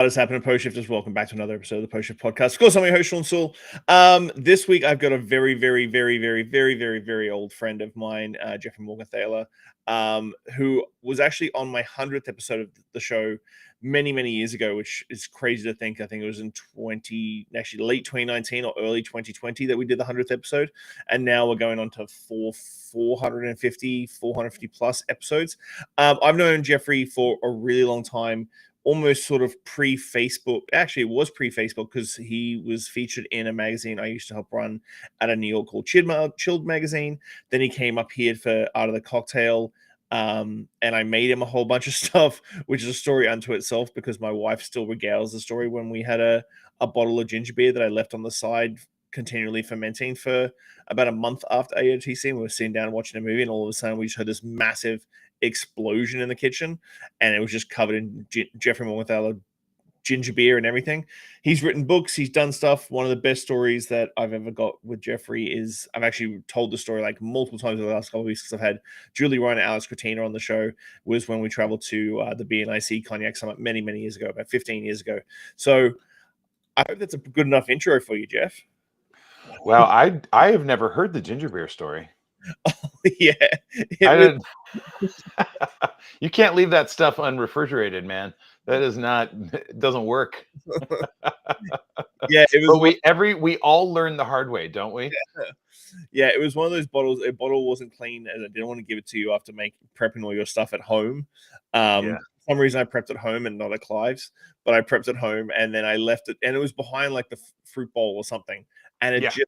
What has happened, Post Shifters? Welcome back to another episode of the Post Shift Podcast. Of course, I'm your host, Shawn Soole. This week, I've got a very old friend of mine, Jeffrey Morgenthaler, who was actually on my 100th episode of the show many years ago, which is crazy to think. I think it was in late 2019 or early 2020 that we did the 100th episode. And now we're going on to 450 plus episodes. I've known Jeffrey for a really long time. Almost sort of pre-Facebook. Actually, it was pre-Facebook because he was featured in a magazine I used to help run out of New York called Chilled Magazine. Then he came up here for Art of the Cocktail, and I made him a whole bunch of stuff, which is a story unto itself because my wife still regales the story when we had a bottle of ginger beer that I left on the side continually fermenting for about a month after AOTC, and we were sitting down watching a movie, and all of a sudden we just heard this massive explosion in the kitchen, and it was just covered in Jeffrey Morgenthaler ginger beer and everything. He's written books, he's done stuff. One of the best stories that I've ever got with Jeffrey is, I've actually told the story like multiple times over the last couple of weeks because I've had Julie Ryan and Alex Cretina on the show, was when we traveled to the BNIC Cognac Summit many years ago, about 15 years ago. So I hope that's a good enough intro for you, Jeff. Well, I have never heard the ginger beer story. Yeah. You can't leave that stuff unrefrigerated, man. That is not, it doesn't work. Yeah, it was. But we all learn the hard way, don't we? Yeah, it was one of those bottles. A bottle wasn't clean, and I didn't want to give it to you after prepping all your stuff at home. For some reason, I prepped at home and not at Clive's, but I prepped at home, and then I left it, and it was behind like the fruit bowl or something, and it just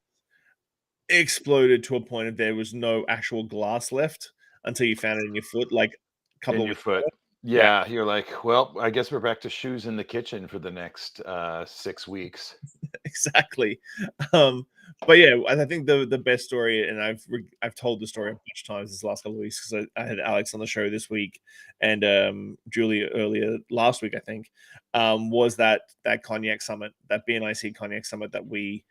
exploded to a point of there was no actual glass left until you found it in your foot, like a couple of weeks foot. Yeah, you're like, well, I guess we're back to shoes in the kitchen for the next 6 weeks. Exactly. But yeah, I think the best story, and I've told the story a bunch of times this last couple of weeks because I had Alex on the show this week and Julie earlier last week, I think, was that cognac summit, that BNIC cognac summit that we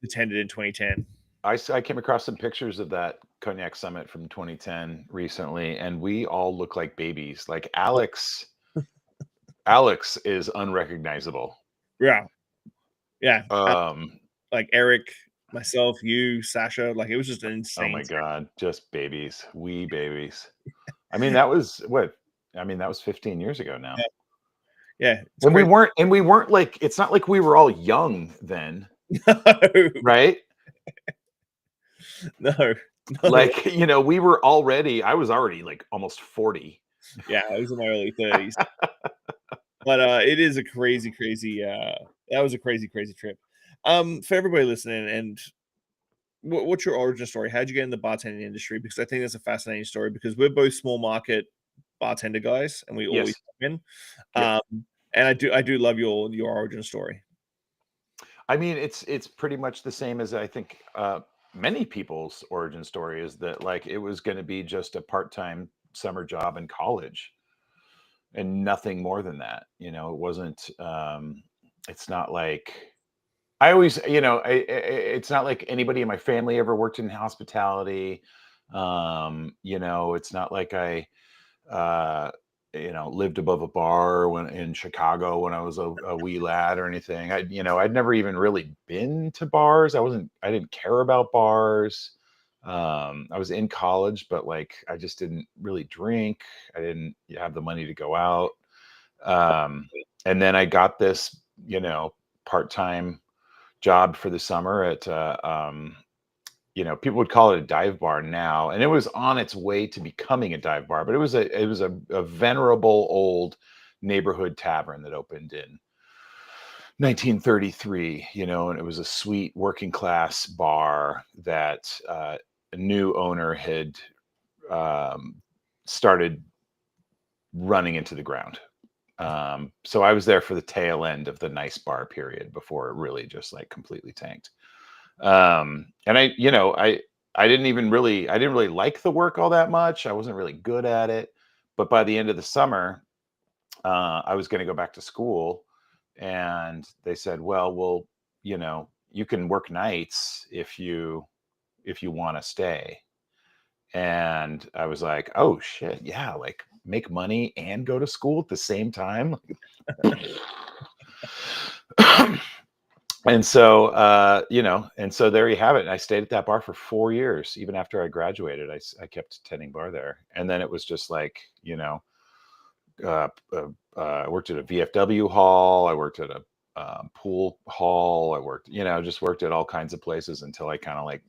attended in 2010. I came across some pictures of that cognac summit from 2010 recently, and we all look like babies. Like Alex is unrecognizable. Yeah. Like Eric, myself, you, Sasha, like it was just an insane. Oh my God, just babies, wee babies. I mean, that was 15 years ago now. Yeah. And we weren't like, it's not like we were all young then. No. Right? No. Like, I was already like almost 40. Yeah, I was in my early 30s. But it is a crazy that was a crazy trip. For everybody listening, and what's your origin story? How'd you get in the bartending industry? Because I think that's a fascinating story, because we're both small market bartender guys, and we always have been. And I do love your origin story. I mean, it's pretty much the same as I think many people's origin story is, that like it was going to be just a part-time summer job in college and nothing more than that. It wasn't, it's not like I always, it's not like anybody in my family ever worked in hospitality. It's not like I, lived above a bar in Chicago when I was a wee lad or anything. I'd never even really been to bars. I didn't care about bars. I was in college, but like, I just didn't really drink. I didn't have the money to go out. And then I got this, part-time job for the summer at, people would call it a dive bar now, and it was on its way to becoming a dive bar, but it was a venerable old neighborhood tavern that opened in 1933, and it was a sweet working class bar that a new owner had started running into the ground. So I was there for the tail end of the nice bar period before it really just like completely tanked. And I didn't really like the work all that much. I wasn't really good at it, but by the end of the summer, I was going to go back to school, and they said, well, you can work nights if you want to stay. And I was like, oh shit. Yeah. Like make money and go to school at the same time. And so, and so there you have it. And I stayed at that bar for 4 years. Even after I graduated, I kept tending bar there. And then it was just like, uh, I worked at a VFW hall. I worked at a pool hall. I worked, just worked at all kinds of places until I kind of like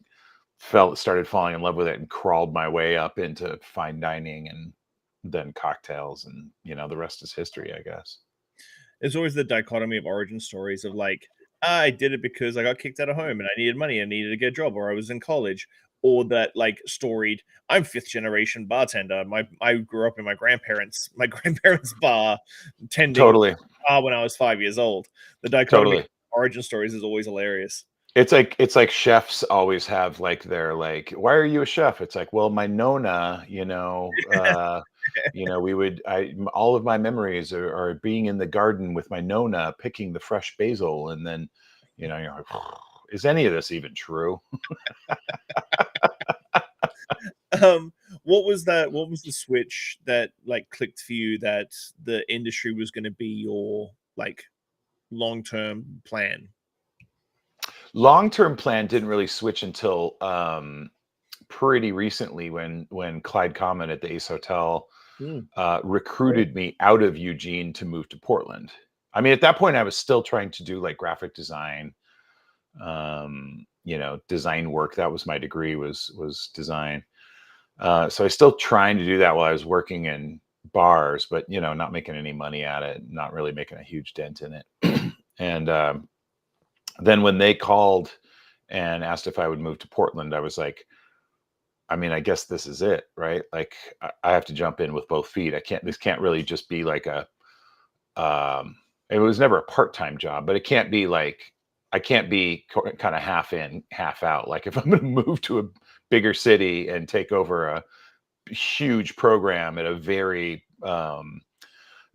started falling in love with it and crawled my way up into fine dining and then cocktails. And, the rest is history, I guess. There's always the dichotomy of origin stories of like, I did it because I got kicked out of home and I needed money and needed to get a job, or I was in college, or that like storied, I'm fifth generation bartender. I grew up in my grandparents' bar, tending Totally. bar when I was 5 years old. The dichotomy of origin stories is always hilarious. It's like chefs always have like their like, why are you a chef? It's like, well, my nona, all of my memories are being in the garden with my nona picking the fresh basil, and then, you're like, is any of this even true? What was that? What was the switch that like clicked for you that the industry was going to be your like long-term plan? Long-term plan didn't really switch until pretty recently when Clyde Common at the Ace Hotel recruited me out of Eugene to move to Portland. I mean, at that point, I was still trying to do like graphic design, design work. That was my degree, was design. So I was still trying to do that while I was working in bars, but not making any money at it, not really making a huge dent in it. And then when they called and asked if I would move to Portland, I was like, I mean, I guess this is it, right? Like I have to jump in with both feet. This can't really just be like it was never a part-time job, but it can't be like, I can't be kind of half in, half out. Like if I'm going to move to a bigger city and take over a huge program at a very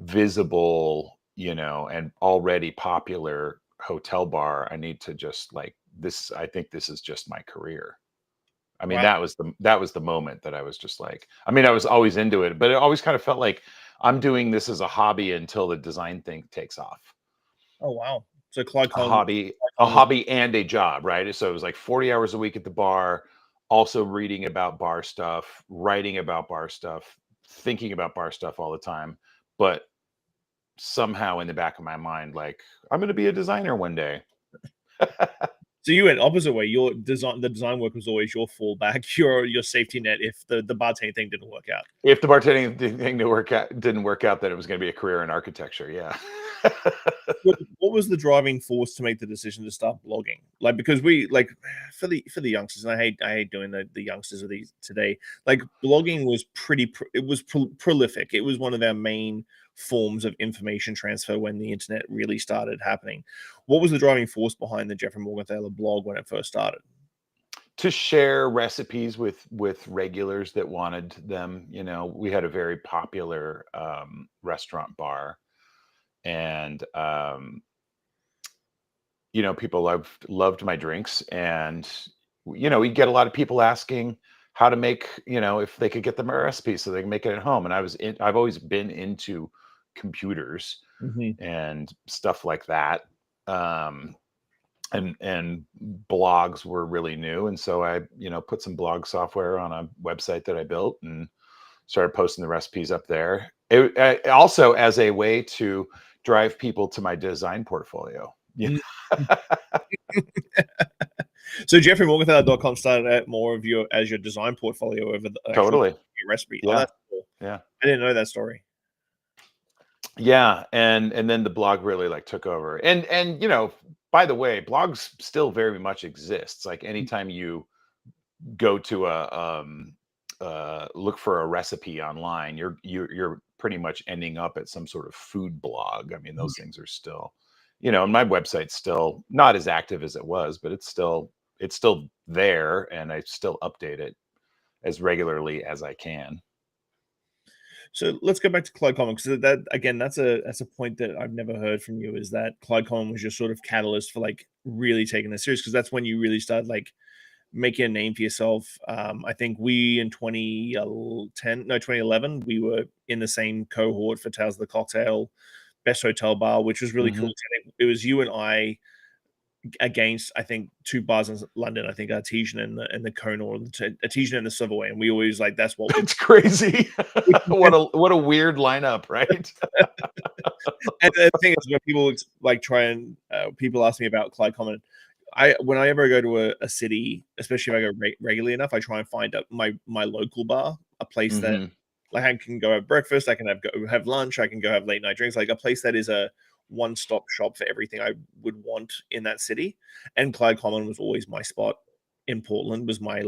visible, and already popular hotel bar, I need to just like this. I think this is just my career. I mean, Wow. that was the moment that I was just like, I mean, I was always into it, but it always kind of felt like I'm doing this as a hobby until the design thing takes off. Oh wow. So Clyde A Common hobby and a job, right? So it was like 40 hours a week at the bar, also reading about bar stuff, writing about bar stuff, thinking about bar stuff all the time. But somehow in the back of my mind, like, I'm going to be a designer one day. So you went opposite way. The design work was always your fallback, your safety net if the bartending thing didn't work out. If the bartending thing didn't work out, then it was going to be a career in architecture. Yeah. What was the driving force to make the decision to start blogging? Like, because we like for the youngsters, and I hate doing the youngsters of these today. Like, blogging was prolific. It was one of our main forms of information transfer when the internet really started happening. What was the driving force behind the Jeffrey Morgenthaler blog when it first started? To share recipes with regulars that wanted them. We had a very popular restaurant bar, and people loved my drinks, and we'd get a lot of people asking how to make, if they could get them a recipe so they can make it at home. And I've always been into computers and stuff like that. And blogs were really new, and so I put some blog software on a website that I built and started posting the recipes up there. It also as a way to drive people to my design portfolio. Yeah. So JeffreyMorgenthaler.com started out more of your design portfolio over the Totally. recipe. Yeah. Oh, that's cool. Yeah. I didn't know that story. Yeah, and then the blog really like took over. And by the way, blogs still very much exists. Like anytime you go to look for a recipe online, you're pretty much ending up at some sort of food blog. I mean, those things are still, and my website's still not as active as it was, but it's still there, and I still update it as regularly as I can. So let's go back to Clyde Common, because that again, that's a point that I've never heard from you, is that Clyde Common was your sort of catalyst for like really taking this serious, because that's when you really started like making a name for yourself. I think we in 2011, we were in the same cohort for Tales of the Cocktail Best Hotel Bar, which was really cool. It was you and I against, I think, two bars in London. I think Artesian and the Kona, or Artesian and the Silverway, and we always like that's what It's crazy. What a weird lineup, right? And the thing is, when people like try and people ask me about Clyde Common, whenever I go to a city, especially if I go regularly enough, I try and find my local bar, a place that like I can go have breakfast, I can have lunch, I can go have late night drinks, like a place that is a one-stop shop for everything I would want in that city. And Clyde Common was always my spot in Portland. Was my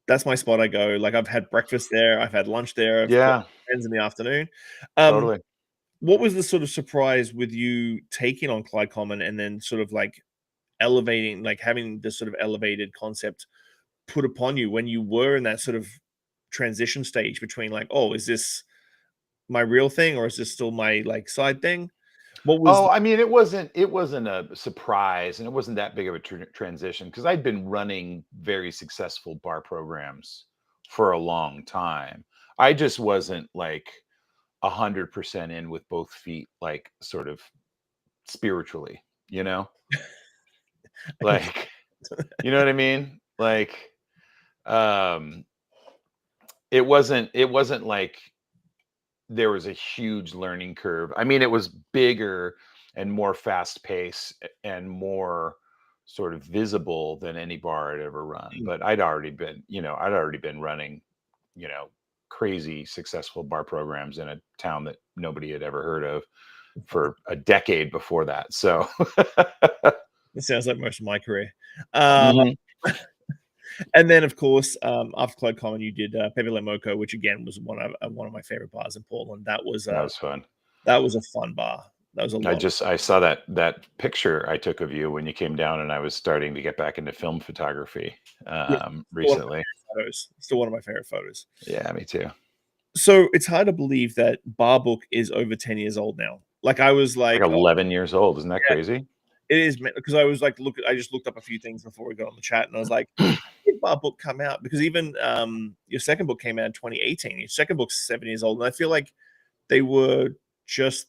that's my spot. I go, like, I've had breakfast there, I've had lunch there, I've got friends in the afternoon. Totally. What was the sort of surprise with you taking on Clyde Common and then sort of like elevating, like having this sort of elevated concept put upon you when you were in that sort of transition stage between like, oh, is this my real thing or is this still my like side thing? What was I mean, it wasn't a surprise, and it wasn't that big of a transition because I'd been running very successful bar programs for a long time. I just wasn't like 100% in with both feet, like sort of spiritually, you know, like, you know what I mean? Like, it wasn't like there was a huge learning curve. I mean, it was bigger and more fast paced and more sort of visible than any bar I'd ever run. But I'd already been running, crazy successful bar programs in a town that nobody had ever heard of for a decade before that. So it sounds like most of my career. Mhm. And then, of course, after Clyde Common, you did Pepe Le Moco, which again was one of my favorite bars in Portland. That was fun. that was a fun bar. That was a lot. I saw that picture I took of you when you came down, and I was starting to get back into film photography recently. Still one of my favorite photos. Yeah, me too. So it's hard to believe that Bar Book is over 10 years old now. Like I was like, Like 11 years old. Isn't that crazy? It is, because I was like, I just looked up a few things before we got on the chat, and I was like, did Bar Book come out? Because even your second book came out in 2018. Your second book's 7 years old, and I feel like they were just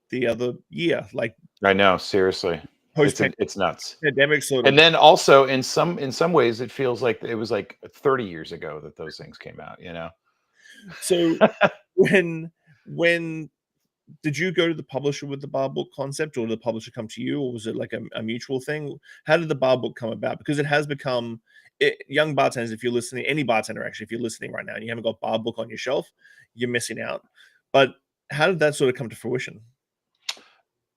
the other year, like I know, seriously. It's nuts. Pandemic sort of. And then also in some ways it feels like it was like 30 years ago that those things came out, you know. So when did you go to the publisher with the Bar Book concept, or did the publisher come to you, or was it like a mutual thing? How did the Bar Book come about? Because it has become young bartenders, if you're listening, any bartender actually, if you're listening right now and you haven't got Bar Book on your shelf, you're missing out. But how did that sort of come to fruition?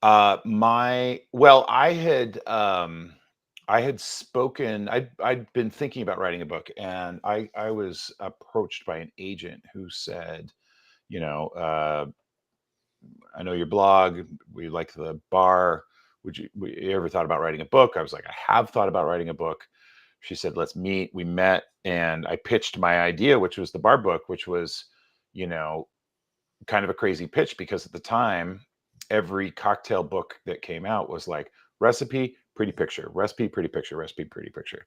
I had spoken, I'd been thinking about writing a book, and I was approached by an agent who said, I know your blog, we like the bar. You ever thought about writing a book? I was like, I have thought about writing a book. She said, let's meet. We met, and I pitched my idea, which was the bar book, which was, kind of a crazy pitch, because at the time, every cocktail book that came out was like recipe, pretty picture, recipe, pretty picture, recipe, pretty picture,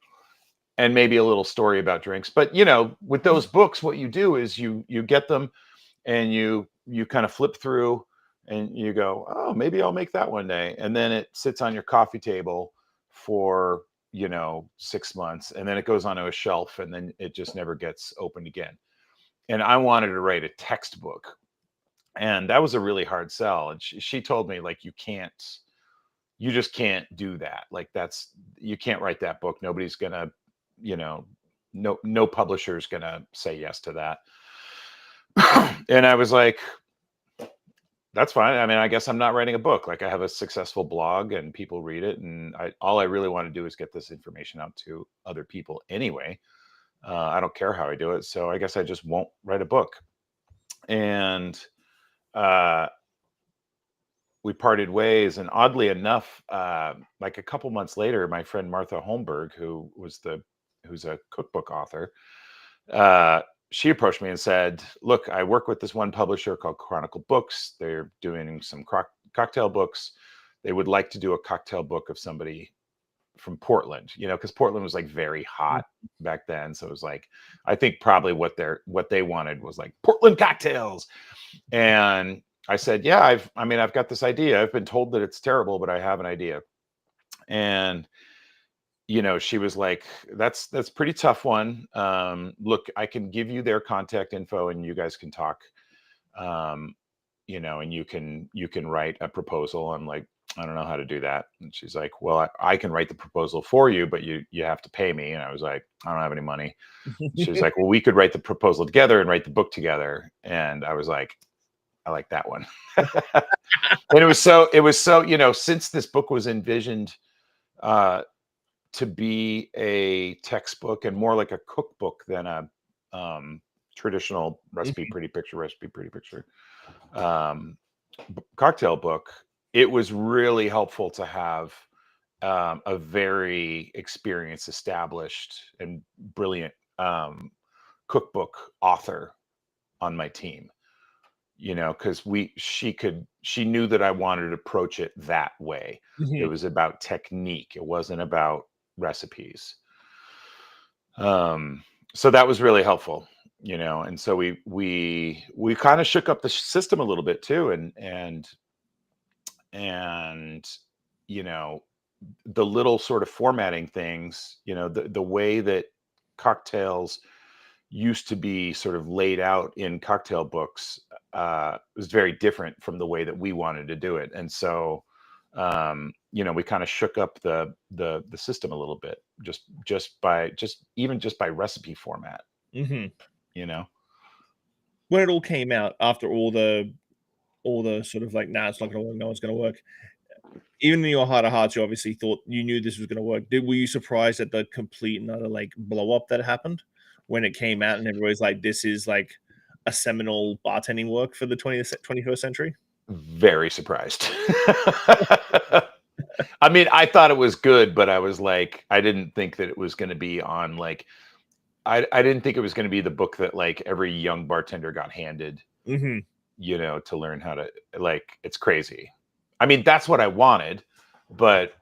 and maybe a little story about drinks. But with those books, what you do is you get them, and you kind of flip through, and you go, oh, maybe I'll make that one day, and then it sits on your coffee table for 6 months, and then it goes onto a shelf, and then it just never gets opened again. And I wanted to write a textbook, and that was a really hard sell. And she told me, like, you just can't do that. Like, you can't write that book. Nobody's gonna, no publisher's gonna say yes to that. And I was like, that's fine. I mean, I guess I'm not writing a book. Like, I have a successful blog and people read it, and all I really want to do is get this information out to other people anyway. I don't care how I do it, so I guess I just won't write a book. And we parted ways, and oddly enough, like a couple months later, my friend Martha Holmberg, who's a cookbook author, she approached me and said, look, I work with this one publisher called Chronicle Books. They're doing some cocktail books. They would like to do a cocktail book of somebody Portland, because Portland was like very hot back then. So it was like, I think probably what they wanted was like Portland cocktails. And I said, yeah, I've got this idea. I've been told that it's terrible, but I have an idea. And she was like, that's pretty tough one. Look, I can give you their contact info and you guys can talk. And you can write a proposal. I'm like, I don't know how to do that. And she's like, well, I can write the proposal for you, but you have to pay me. And I was like, I don't have any money. She was like, well, we could write the proposal together and write the book together. And I was like, I like that one. And it was so, since this book was envisioned to be a textbook and more like a cookbook than a traditional recipe, pretty picture cocktail book, it was really helpful to have a very experienced, established, and brilliant cookbook author on my team. Because she knew that I wanted to approach it that way. It was about technique. It wasn't about recipes. So that was really helpful, and so we kind of shook up the system a little bit too. And the little sort of formatting things, the way that cocktails used to be sort of laid out in cocktail books was very different from the way that we wanted to do it. And so, we kind of shook up the system a little bit, just by recipe format, when it all came out after all the sort of like, nah, it's not going to work. No one's going to work. Even in your heart of hearts, you obviously thought you knew this was going to work. Were you surprised at the complete and utter like blow up that happened when it came out and everybody's like, this is like a seminal bartending work for the 21st century? Very surprised. I mean, I thought it was good, but I was like, I didn't think that it was going to be on like, I didn't think it was going to be the book that like every young bartender got handed, to learn how to, like, it's crazy. I mean, that's what I wanted, but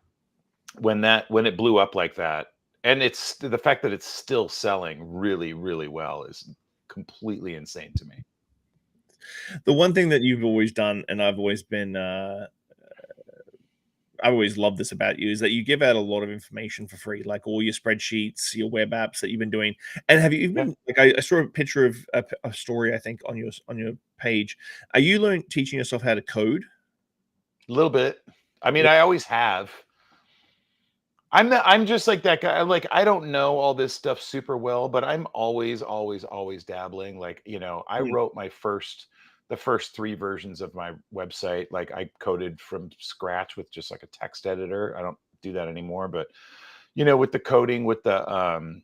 when it blew up like that, and it's the fact that it's still selling really, really well is completely insane to me. The one thing that you've always done, and I've always loved this about you, is that you give out a lot of information for free, like all your spreadsheets, your web apps that you've been doing. And have you even like, I saw a picture of a story, I think, on your page. Are you teaching yourself how to code? A little bit. I mean, I always have. I'm just like that guy. Like, I don't know all this stuff super well, but I'm always dabbling. Like, I wrote the first 3 versions of my website. Like, I coded from scratch with just like a text editor. I don't do that anymore, but with the coding, with the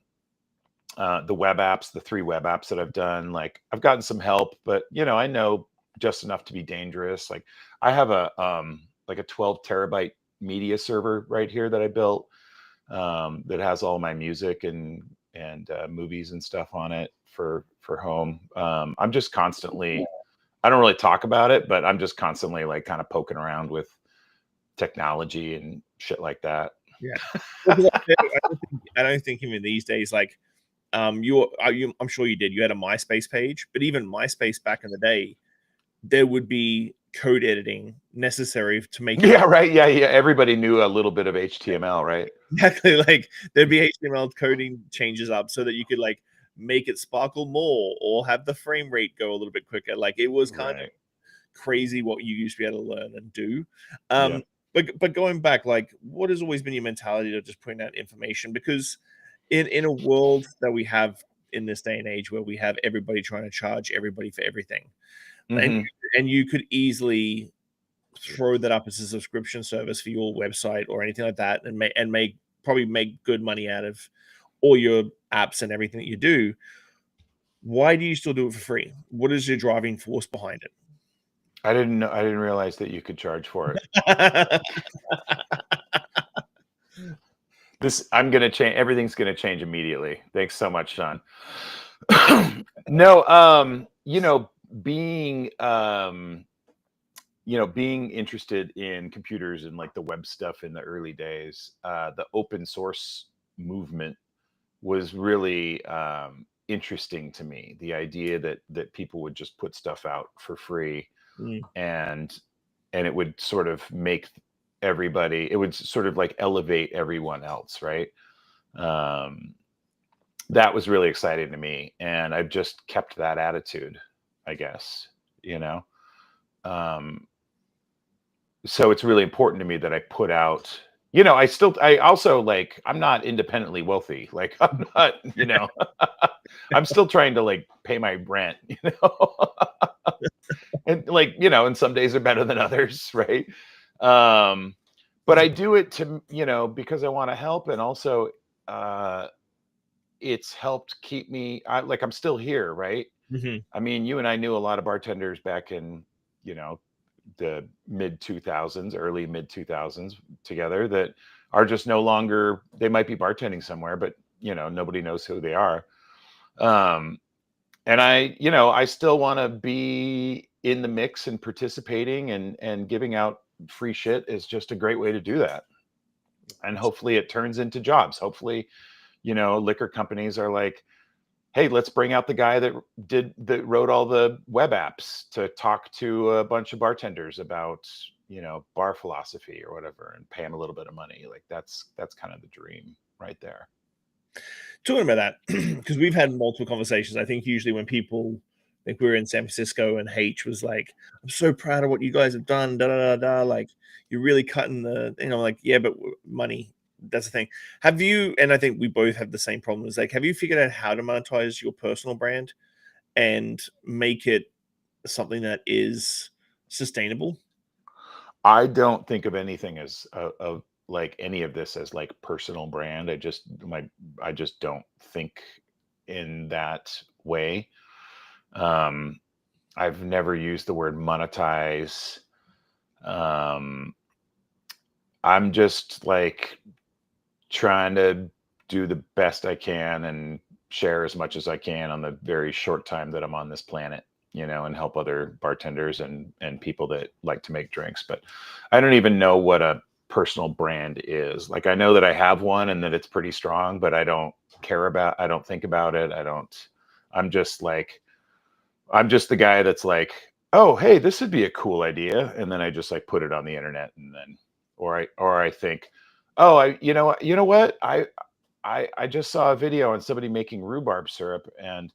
web apps, the 3 web apps that I've done, like, I've gotten some help, but I know just enough to be dangerous. Like, I have a 12 terabyte media server right here that I built that has all my music and movies and stuff on it for home. I'm just constantly, I don't really talk about it, but I'm just constantly like kind of poking around with technology and shit like that. Yeah. I don't think even these days, like, I'm sure you did. You had a MySpace page, but even MySpace back in the day, there would be code editing necessary to make it. Yeah, right. Yeah. Everybody knew a little bit of HTML, right? Exactly. Like, there'd be HTML coding changes up so that you could like make it sparkle more or have the frame rate go a little bit quicker. Like, it was kind of crazy what you used to be able to learn and do. But going back, like, what has always been your mentality to just putting out information? Because in a world that we have in this day and age where we have everybody trying to charge everybody for everything, and you could easily throw that up as a subscription service for your website or anything like that, and probably make good money out of all your apps and everything that you do. Why do you still do it for free? What is your driving force behind it? I didn't realize that you could charge for it. I'm going to change. Everything's going to change immediately. Thanks so much, Shawn. No, being being interested in computers and like the web stuff in the early days, the open source movement was really interesting to me. The idea that people would just put stuff out for free, Mm. and it would sort of make everybody, it would sort of like elevate everyone else, right? Um, that was really exciting to me, and I've just kept that attitude, I guess, you know. Um, so it's really important to me that I put out, I also, like, I'm not independently wealthy. Like, I'm not, I'm still trying to like pay my rent, and like, and some days are better than others, right? Um, but I do it to, because I want to help. And also, uh, it's helped keep me, I'm still here, right? Mhm. I mean, you and I knew a lot of bartenders back in, you know, the mid 2000s, early mid 2000s together, that are just no longer, they might be bartending somewhere, but, nobody knows who they are. Um, and I still want to be in the mix and participating, and giving out free shit is just a great way to do that. And hopefully it turns into jobs. Hopefully, liquor companies are like, hey, let's bring out the guy that wrote all the web apps to talk to a bunch of bartenders about, bar philosophy or whatever, and pay them a little bit of money. Like, that's kind of the dream right there. Talking about that, because we've had multiple conversations. I think usually when people, like, we were in San Francisco and H was like, "I'm so proud of what you guys have done, da da da da." Like, you're really cutting the, like, yeah, but money. That's the thing. Have you? And I think we both have the same problem. Is like, have you figured out how to monetize your personal brand and make it something that is sustainable? I don't think of anything as like any of this as like personal brand. I just don't think in that way. Um, I've never used the word monetize. Um, I'm just like trying to do the best I can and share as much as I can on the very short time that I'm on this planet, and help other bartenders and people that like to make drinks. But I don't even know what a personal brand is. Like, I know that I have one and that it's pretty strong, but I don't I don't think about it. I'm just the guy that's like, oh, hey, this would be a cool idea. And then I just like put it on the internet, and then, or I think, oh, you know what? I just saw a video on somebody making rhubarb syrup, and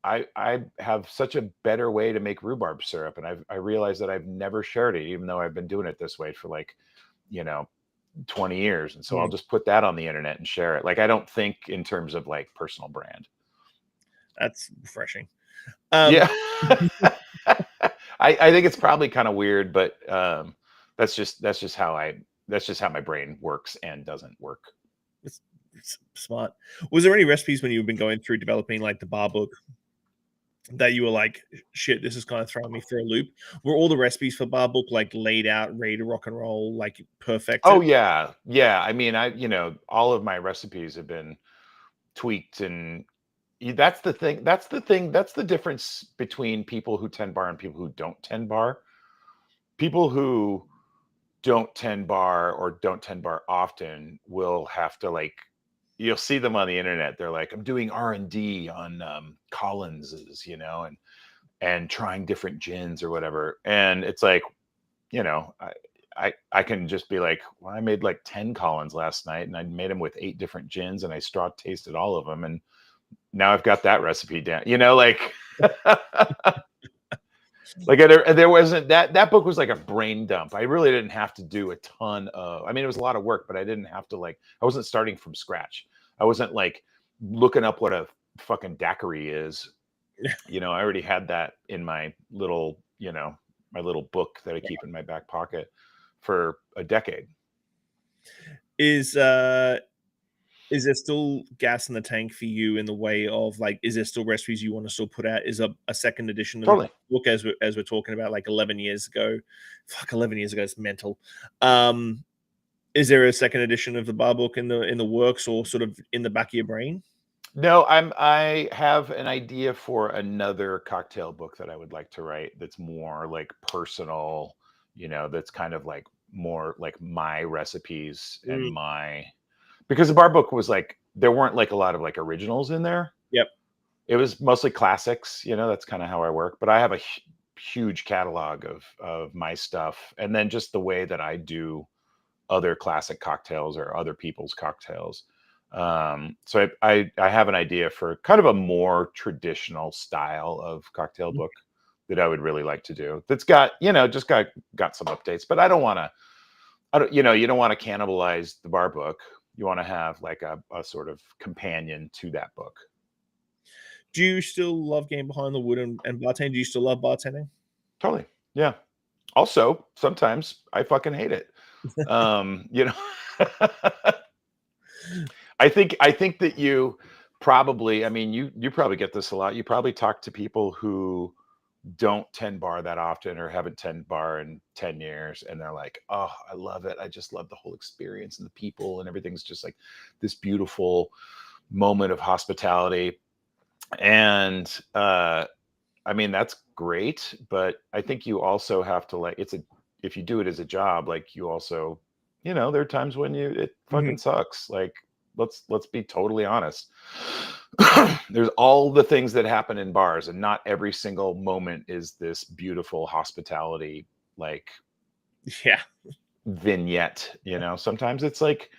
I have such a better way to make rhubarb syrup. And I realized that I've never shared it, even though I've been doing it this way for like, you know, 20 years. And so I'll Mm, just put that on the internet and share it. Like, I don't think in terms of like personal brand. that's refreshing. Yeah. I think it's probably kind of weird, but that's just how my brain works and doesn't work. It's, it's smart. Was there any recipes when you've been going through developing like the bar book that you were like, shit, this is kind of throwing me for a loop? Were all the recipes for bar book like laid out, ready to rock and roll, like Oh perfected? yeah. Yeah. I mean, all of my recipes have been tweaked, and that's the thing. That's the thing. That's the difference between people who tend bar and people who don't tend bar. People who don't tend bar or don't tend bar often will have to, like, you'll see them on the internet. They're like, I'm doing R&D on Collins's, and trying different gins or whatever. And it's like, I can just be like, well, I made like 10 Collins last night, and I made them with 8 different gins, and I straw tasted all of them, and now I've got that recipe down. Like, like, there wasn't that book was like a brain dump. I really didn't have to do a ton of. I mean, it was a lot of work, but I didn't have to, like, I wasn't starting from scratch. I wasn't like looking up what a fucking daiquiri is. I already had that in my little book that I keep in my back pocket for a decade. Is is there still gas in the tank for you in the way of like, is there still recipes you want to still put out? Is a second edition of the Totally. book, as we're talking about, like 11 years ago? Fuck, 11 years ago is mental. Um, is there a second edition of the bar book in the works, or sort of in the back of your brain? No, I have an idea for another cocktail book that I would like to write that's more like personal, that's kind of like more like my recipes and Mm, because the bar book was like, there weren't like a lot of like originals in there. yep. It was mostly classics, that's kind of how I work, but I have a huge catalog of my stuff. And then just the way that I do other classic cocktails or other people's cocktails. So I have an idea for kind of a more traditional style of cocktail book that I would really like to do. That's got, just got some updates, but you don't want to cannibalize the bar book. You want to have like a sort of companion to that book. Do you still love getting behind the wood and bartending? Do you still love bartending? Totally. Yeah. Also, sometimes I fucking hate it. You know, I think that you probably, I mean, you probably get this a lot. You probably talk to people who don't tend bar that often or haven't tend bar in 10 years, and they're like, oh, I love it. I just love the whole experience and the people and everything's just like this beautiful moment of hospitality. And I mean, that's great, but I think you also have to like, if you do it as a job, like you also, there are times when it Mhm. fucking sucks. Like, let's be totally honest. There's all the things that happen in bars, and not every single moment is this beautiful hospitality, like Yeah. vignette, sometimes it's like,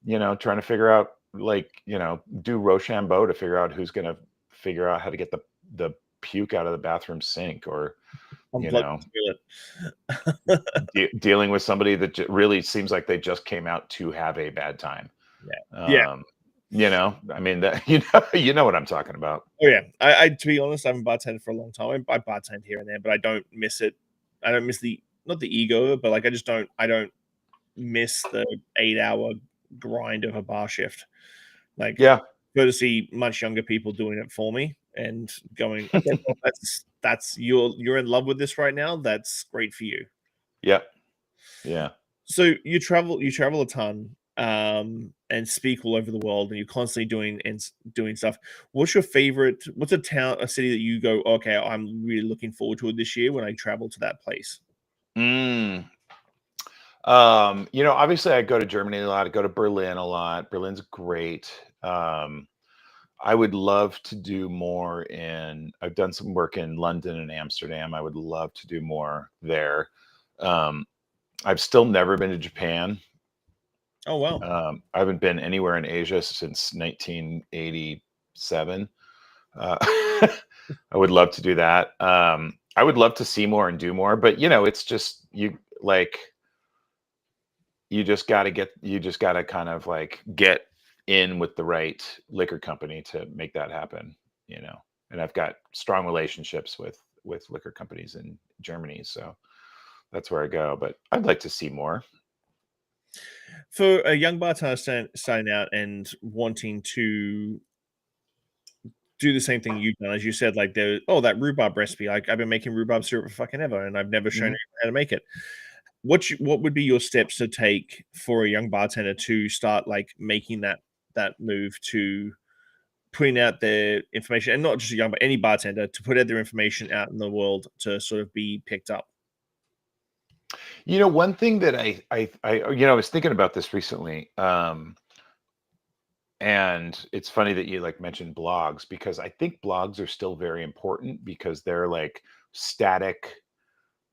trying to figure out, like, do Rochambeau to figure out who's going to figure out how to get the puke out of the bathroom sink, or, you Unplug know, the toilet. dealing with somebody that really seems like they just came out to have a bad time. Yeah. Yeah. Um, I mean, that, you know what I'm talking about. Oh, yeah. I to be honest, I haven't bartended for a long time. I bartend here and there, but I don't miss it. I don't miss the not the ego, but, like, I don't miss the 8-hour grind of a bar shift. Like, Yeah. go to see much younger people doing it for me and going, "Okay, well, that's you're in love with this right now. That's great for you." Yeah. Yeah. So you travel a ton, and speak all over the world, and you're constantly doing stuff. What's a town, a city that you go, okay, I'm really looking forward to it this year when I travel to that place? Mm. Obviously I go to Germany a lot. I go to Berlin a lot. Berlin's great. I would love to do more I've done some work in London and Amsterdam. I would love to do more there. Um, I've still never been to Japan. Oh, wow. I haven't been anywhere in Asia since 1987. I would love to do that. I would love to see more and do more, but it's just you just got to kind of like get in with the right liquor company to make that happen, and I've got strong relationships with liquor companies in Germany, so that's where I go, but I'd like to see more. For a young bartender starting out and wanting to do the same thing you've done, as you said, like that rhubarb recipe. Like, I've been making rhubarb syrup for fucking ever, and I've never shown Mhm. anyone how to make it. What would be your steps to take for a young bartender to start like making that move to putting out their information, and not just a young, but any bartender to put out their information out in the world to sort of be picked up? One thing that I was thinking about this recently, and it's funny that you like mentioned blogs, because I think blogs are still very important because they're like static,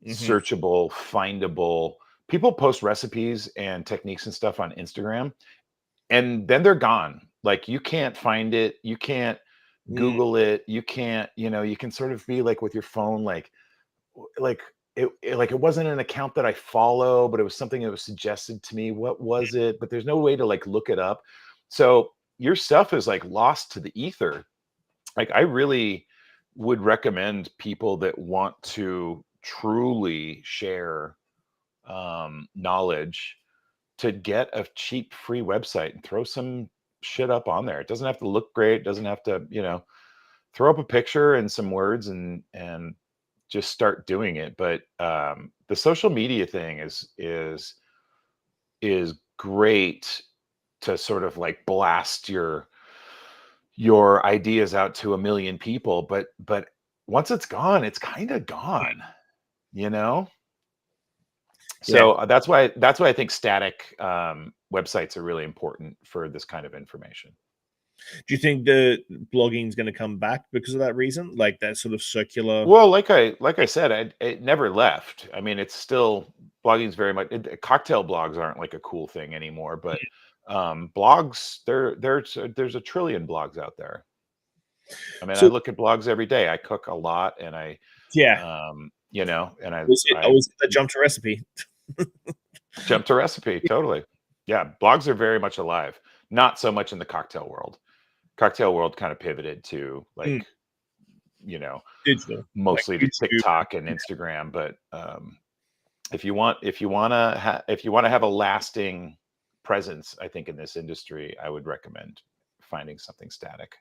Hmm. searchable, findable. People post recipes and techniques and stuff on Instagram, and then they're gone. Like, you can't find it, you can't Mm, Google it, you can't, you can sort of be like with your phone, like like it wasn't an account that I follow, but it was something that was suggested to me. What was it? But there's no way to like look it up. So your stuff is like lost to the ether. Like, I really would recommend people that want to truly share knowledge to get a cheap free website and throw some shit up on there. It doesn't have to look great. It doesn't have to, throw up a picture and some words, and just start doing it. But the social media thing is great to sort of like blast your ideas out to a million people, but once it's gone, it's kind of gone, you know? Yeah. So that's why I think static websites are really important for this kind of information. Do you think the blogging is going to come back because of that reason? Like that sort of circular. Well, like I said, it never left. I mean, it's still blogging's very much cocktail blogs aren't like a cool thing anymore, but blogs there's a trillion blogs out there. I mean, I So look at blogs every day. I cook a lot, and yeah, and I always that jump to recipe. jump to recipe totally. Yeah, blogs are very much alive. Not so much in the cocktail world. Cocktail world kind of pivoted to Mm, like you know digital, like mostly to YouTube. TikTok and Instagram, but if you want to have a lasting presence, I think in this industry, I would recommend finding something static.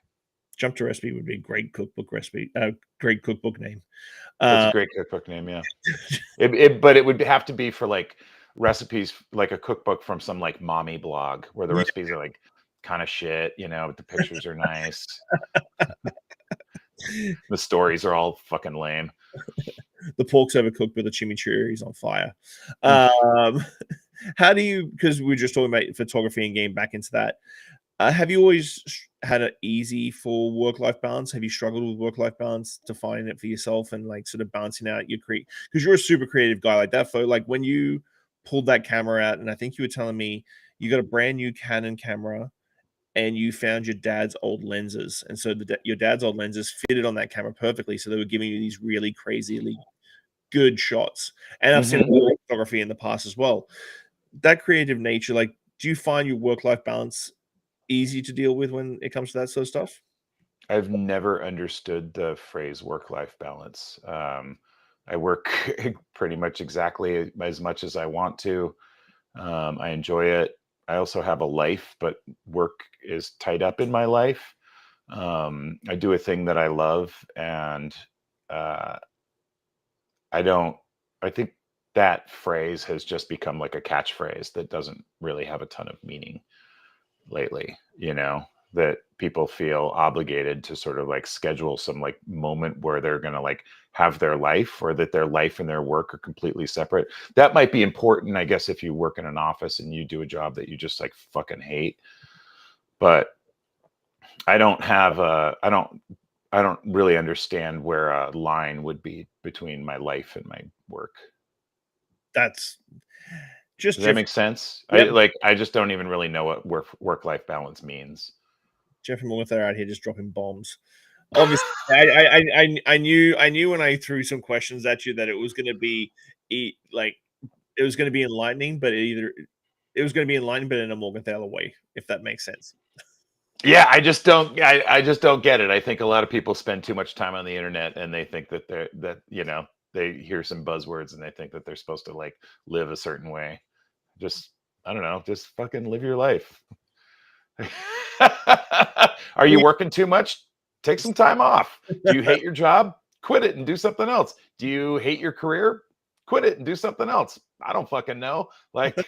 Jump to recipe would be a great cookbook recipe. Great cookbook name. That's a Uh, great cookbook name, yeah. But it would have to be for like recipes, like a cookbook from some like mommy blog where the yeah, recipes are like kind of shit, but the pictures are nice. The stories are all fucking lame. the pork's overcooked, but the chimichurri is on fire. Um, how do you? Because we were just talking about photography and getting back into that. Have you always had it easy for work-life balance? Have you struggled with work-life balance to find it for yourself and like sort of balancing out your because you're a super creative guy like that. Like when you pulled that camera out, and I think you were telling me you got a brand new Canon camera and you found your dad's old lenses, and so your dad's old lenses fitted on that camera perfectly, so they were giving you these really crazily good shots. And I've seen Hmm. photography in the past as well. That creative nature, like, do you find your work-life balance easy to deal with when it comes to that sort of stuff? I've never understood the phrase work-life balance. I work pretty much exactly as much as I want to. I enjoy it. I also have a life, but work is tied up in my life. I do a thing that I love, and uh, I don't. I think that phrase has just become like a catchphrase that doesn't really have a ton of meaning lately, that people feel obligated to sort of like schedule some like moment where they're going to like have their life, or that their life and their work are completely separate. That might be important, I guess, if you work in an office and you do a job that you just like fucking hate. But I don't have a, I don't really understand where a line would be between my life and my work. That's just Does that Jeff. make sense? Yep, I just don't even really know what work-life balance means. Jeffrey Morgenthaler out here just dropping bombs. Obviously, I knew when I threw some questions at you that it was going to be like it was going to be enlightening, but it was going to be enlightening, but in a Morgenthaler way, if that makes sense. Yeah, I just don't get it. I think a lot of people spend too much time on the internet, and they think that they hear some buzzwords and they think that they're supposed to like live a certain way. Just I don't know, just fucking live your life. Are you We- working too much? Take some time off. Do you hate your job? Quit it and do something else. Do you hate your career? Quit it and do something else. I don't fucking know. Like This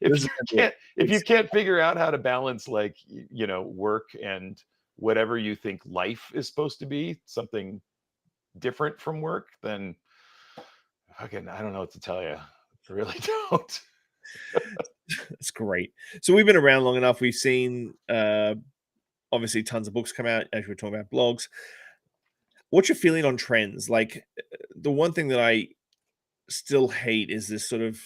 if is you gonna be can't if you can't figure out how to balance like work and whatever you think life is supposed to be, something different from work, then fucking I don't know what to tell you. I really don't. it's great. So we've been around long enough. We've seen obviously tons of books come out as we're talking about blogs. What's your feeling on trends? Like the one thing that I still hate is this sort of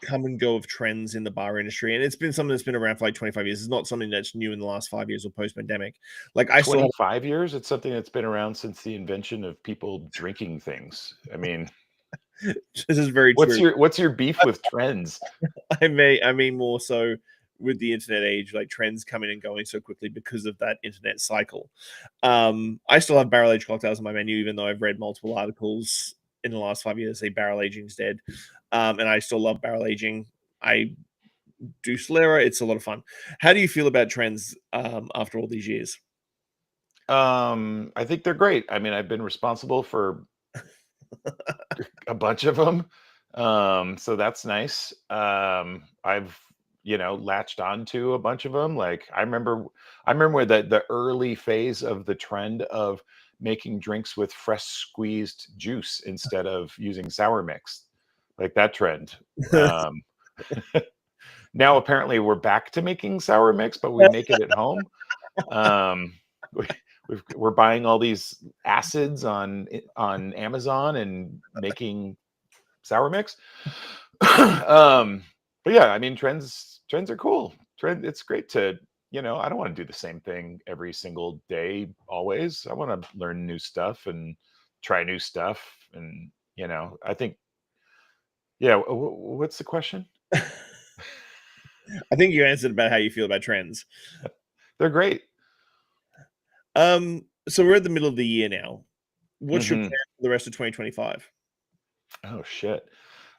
come and go of trends in the bar industry, and it's been something that's been around for like 25 years. It's not something that's new in the last 5 years or post-pandemic. Like I still 25 years? It's something that's been around since the invention of people drinking things. I mean, have, this is very true. what's your beef with trends? I mean more so with the internet age, like trends coming and going so quickly because of that internet cycle. I still have barrel aged cocktails on my menu, even though I've read multiple articles in the last 5 years say barrel aging is dead. And I still love barrel aging. I do Solera. It's a lot of fun. How do you feel about trends after all these years? I think they're great. I mean, I've been responsible for a bunch of them. So that's nice. I've latched onto a bunch of them. Like I remember where the early phase of the trend of making drinks with fresh squeezed juice instead of using sour mix, like that trend. Um, now apparently we're back to making sour mix, but we make it at home. We, we're buying all these acids on Amazon and making sour mix. But yeah, I mean, trends are cool. It's great to, I don't want to do the same thing every single day always. I want to learn new stuff and try new stuff. And, I think, yeah. What's the question? I think you answered about how you feel about trends. They're great. So we're at the middle of the year now. What's your Mhm. plan for the rest of 2025? Oh shit.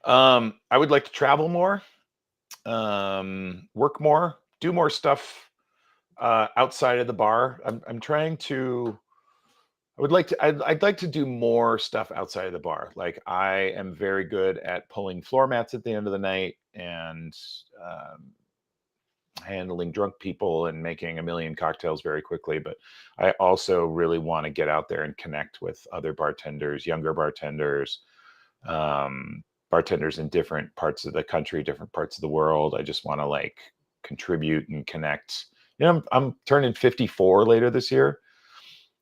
I would like to travel more, work more, do more stuff outside of the bar. I'm trying to. I'd like to do more stuff outside of the bar. Like I am very good at pulling floor mats at the end of the night and um, handling drunk people and making a million cocktails very quickly. But I also really want to get out there and connect with other bartenders, younger bartenders, bartenders in different parts of the country, different parts of the world. I just want to like contribute and connect. I'm turning 54 later this year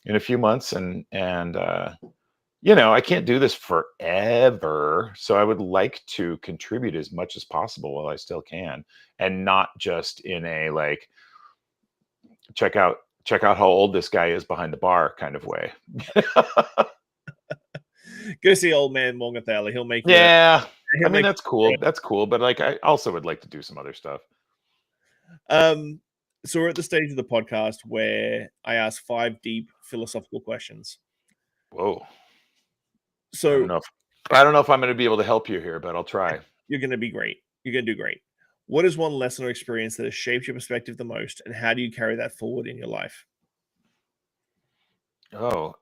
in a few months, and I can't do this forever. So I would like to contribute as much as possible while I still can, and not just in a like check out how old this guy is behind the bar kind of way. Go see old man Morgenthaler. He'll make you. Yeah. He'll I mean, make. that's cool. That's cool. But like, I also would like to do some other stuff. So we're at the stage of the podcast where I ask 5 deep philosophical questions. Whoa. I don't So know if I'm going to be able to help you here, but I'll try. you're going to be great. You're going to do great. What is one lesson or experience that has shaped your perspective the most, and how do you carry that forward in your life? Oh,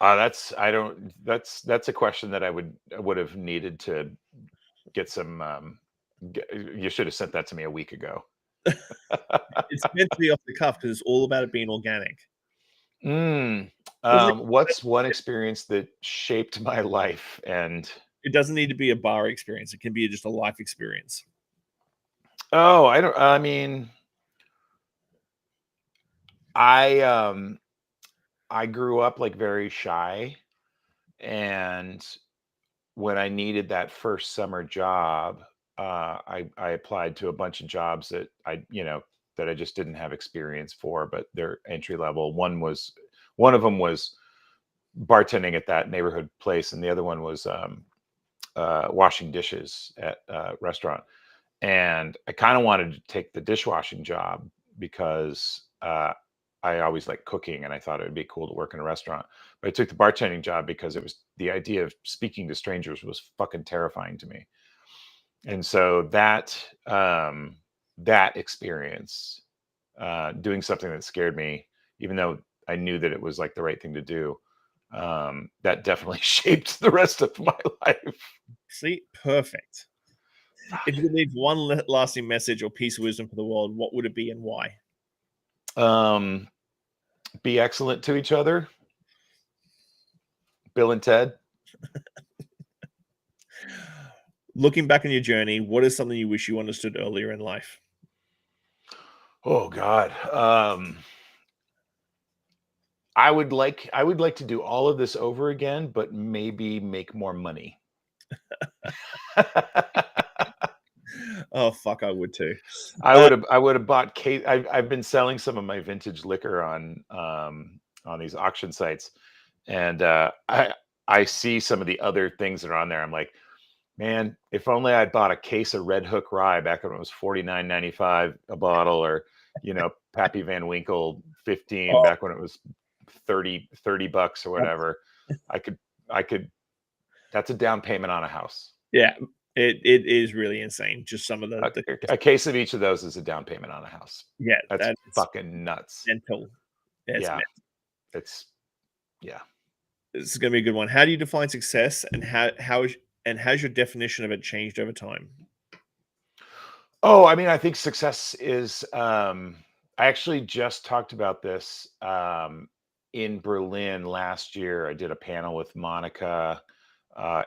that's I don't that's a question that I would have needed to get some. You should have sent that to me a week ago. It's meant to be off the cuff because it's all about it being organic. Mm, Doesn't what's one experience that shaped my life? And It doesn't need to be a bar experience. It can be just a life experience. oh, I don't. I mean, I grew up like very shy, and when I needed that first summer job, I applied to a bunch of jobs that I just didn't have experience for, but they're entry level. One of them was bartending at that neighborhood place, and the other one was washing dishes at a restaurant. And I kind of wanted to take the dishwashing job because I always liked cooking, and I thought it would be cool to work in a restaurant. But I took the bartending job because it was the idea of speaking to strangers was fucking terrifying to me. And so that experience, doing something that scared me, even though I knew that it was like the right thing to do, that definitely shaped the rest of my life. See, perfect. If you could leave one lasting message or piece of wisdom for the world, what would it be and why? Um, be excellent to each other. Bill and Ted. Looking back on your journey, what is something you wish you understood earlier in life? Oh God. I would like to do all of this over again, but maybe make more money. Oh fuck, I would too. I would have bought case. I've been selling some of my vintage liquor on these auction sites, and I see some of the other things that are on there. I'm like, man, if only I'd bought a case of Red Hook Rye back when it was $49.95 a bottle, or Pappy Van Winkle 15 Oh, back when it was 30 bucks or whatever. I could. That's a down payment on a house. yeah, it is really insane. Just some of A case of each of those is a down payment on a house. yeah, That's that's fucking nuts. mental. Yeah, it's Yeah, mental. it's yeah. This is gonna be a good one. How do you define success, and has your definition of it changed over time? Oh, I mean, I think success is, I actually just talked about this in Berlin last year. I did a panel with Monica,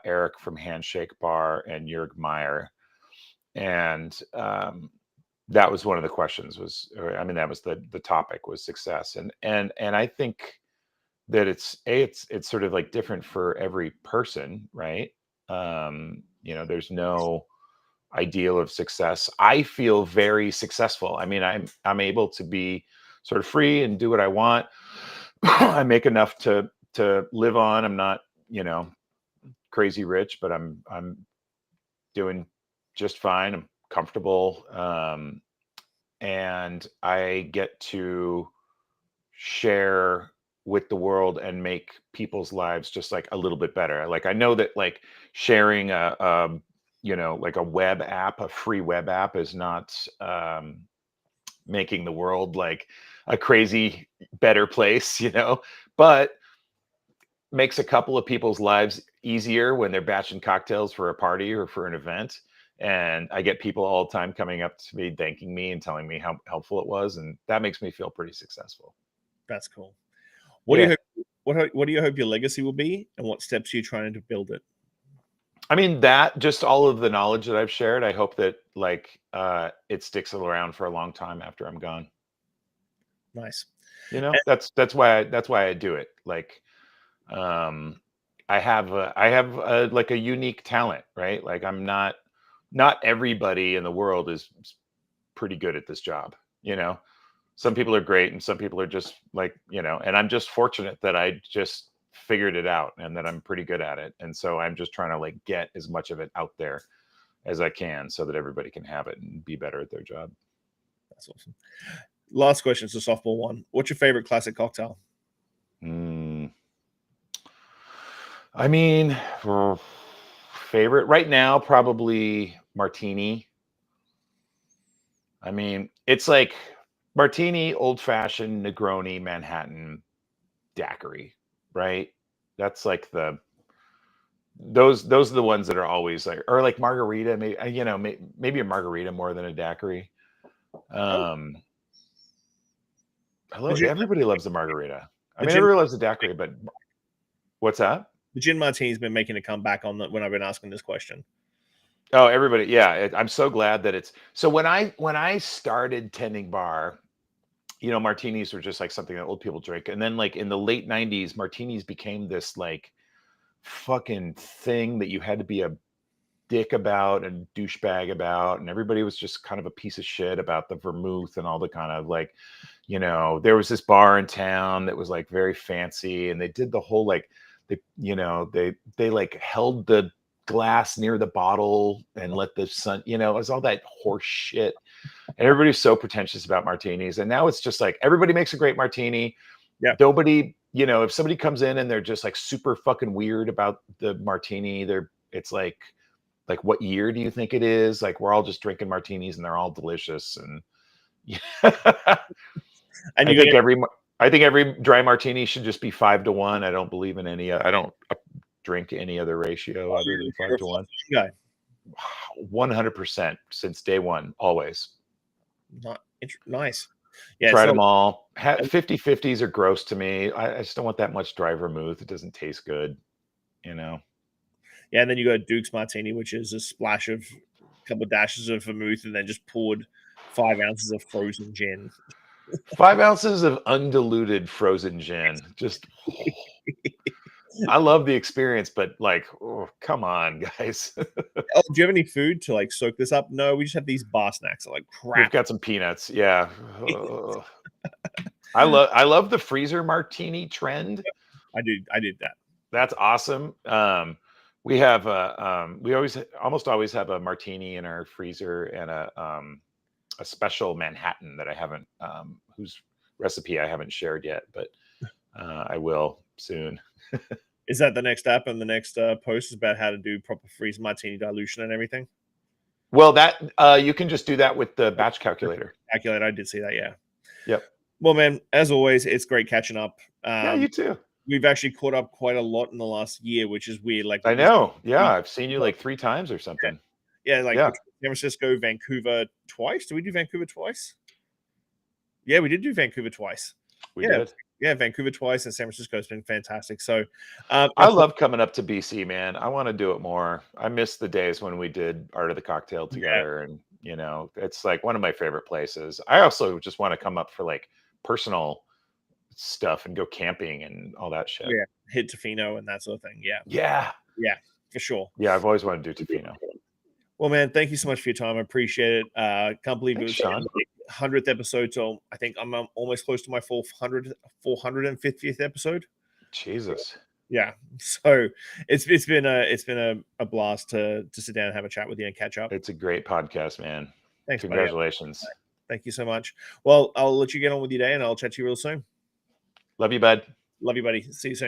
Eric from Handshake Bar, and Jörg Meyer. And that was one of the questions was, or, I mean, that was the topic was success. And I think that it's sort of like different for every person, right? There's no ideal of success. I feel very successful. I mean, I'm able to be sort of free and do what I want. I make enough to live on. I'm not, crazy rich, but I'm doing just fine. I'm comfortable. And I get to share with the world and make people's lives just like a little bit better. Like I know that like sharing like a web app, a free web app is not making the world like a crazy better place, but makes a couple of people's lives easier when they're batching cocktails for a party or for an event. And I get people all the time coming up to me, thanking me and telling me how helpful it was. And that makes me feel pretty successful. That's cool. What do Yeah. you hope? What do you hope your legacy will be, and what steps are you trying to build it? I mean, that just all of the knowledge that I've shared, I hope that like it sticks around for a long time after I'm gone. Nice. That's why I do it. Like I have like a unique talent, right? Like I'm not everybody in the world is pretty good at this job, Some people are great and some people are just like, and I'm just fortunate that I just figured it out and that I'm pretty good at it. And so I'm just trying to like get as much of it out there as I can so that everybody can have it and be better at their job. That's awesome. Last question, it's a softball one. What's your favorite classic cocktail? I mean, favorite right now, probably martini. I mean, it's like martini, old fashioned, Negroni, Manhattan, daiquiri, right? That's like those are the ones that are always like, or like margarita, maybe maybe a margarita more than a daiquiri. Everybody loves the margarita. I mean, everybody loves the daiquiri, but what's that? The gin martini's been making a comeback on that when I've been asking this question. Oh, everybody, yeah. I'm so glad that it's so when I started tending bar, martinis were just like something that old people drink. And then like in the late 90s, martinis became this like fucking thing that you had to be a dick about and douchebag about. And everybody was just kind of a piece of shit about the vermouth and all the kind of like, there was this bar in town that was like very fancy and they did the whole like, they like held the glass near the bottle and let the sun, it was all that horse shit. And everybody's so pretentious about martinis. And now it's just like everybody makes a great martini. Yeah. Nobody, if somebody comes in and they're just like super fucking weird about the martini, it's like what year do you think it is? Like we're all just drinking martinis and they're all delicious. And And I think every dry martini should just be 5-1. I don't believe in any. I don't drink any other ratio other than 5-1. Guy. 100% since day one, always. Nice. Yeah, tried them all. 50-50s are gross to me. I just don't want that much dry vermouth. It doesn't taste good, Yeah, and then you got Duke's Martini, which is a splash of a couple of dashes of vermouth and then just poured 5 ounces of frozen gin. 5 ounces of undiluted frozen gin. Just, I love the experience, but like, oh, come on, guys. Oh, do you have any food to like soak this up? No, we just have these bar snacks. Like crap. We've got some peanuts. Yeah. I love the freezer martini trend. I did that. That's awesome. We have we almost always have a martini in our freezer and a special Manhattan that I haven't whose recipe I haven't shared yet, but I will soon. Is that the next app and the next post is about how to do proper freeze martini dilution and everything? Well, that you can just do that with the batch calculator. I did see that. Yeah. Yep. Well, man, as always, it's great catching up. Yeah, you too. We've actually caught up quite a lot in the last year, which is weird. Like I know. Yeah, I've seen you like 3 times or something. Yeah, like Yeah. San Francisco, Vancouver twice. Did we do Vancouver twice? Yeah, we did do Vancouver twice. We did. Yeah, Vancouver twice and San Francisco has been fantastic. So, I love coming up to BC, man. I want to do it more. I miss the days when we did Art of the Cocktail together, and it's like one of my favorite places. I also just want to come up for like personal stuff and go camping and all that shit. yeah, hit Tofino and that sort of thing. Yeah, Yeah, for sure. yeah. I've always wanted to do Tofino. Well, man, thank you so much for your time. I appreciate it. Can't believe Thanks, it Shawn. was 100th episode. So I think I'm almost close to my 450th episode. Jesus. Yeah. So it's been a blast to sit down and have a chat with you and catch up. It's a great podcast, man. Thanks, Congratulations. buddy. Thank you so much. Well, I'll let you get on with your day and I'll chat to you real soon. Love you, bud. Love you, buddy. See you soon.